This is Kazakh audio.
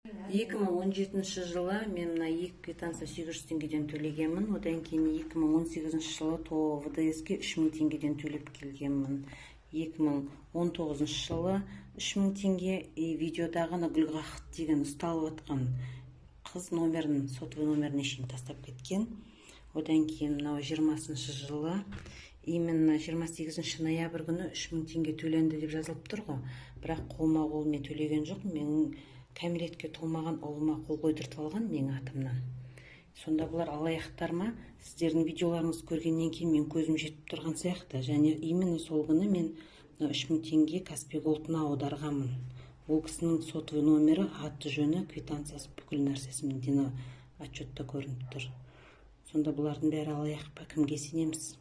2017 жылы мен мына 2 квитанция 800 теңгеден төлегенмін. Одан кейін 2018 жылы ТО ВДС-ке 3000 теңгеден төлеп келгенмін. 2019 жылы 3000 теңге видеодағыны Гүлғахыт деген ұсталып атқан қыз номерін, сотовый номерін ешін тастап кеткен. Одан кейін мынау 20 жылы именно 28 ноябрь күні 3000 теңге төленді деп жазылып тұр ғой. Бірақ қолма-қол мен төлеген жоқ. Менің кәмелетке толмаған ұлыма қол қойдыртып алған менің атымнан. Сонда бұлар алаяқтар ма? Сіздердің видеоларыңызды көргеннен кейін мен көзім жетіп тұрған сияқты. Және именно сол күні мен 3000 теңге Каспий Голдына аударғанмын. Ол кісінің сотовый номері, аты жөні, квитанциясы, бүкіл нәрсесі міне отчетта көрініп тұр. Сонда бұлардың бәрі алаяқ па? Кімге сенеміз?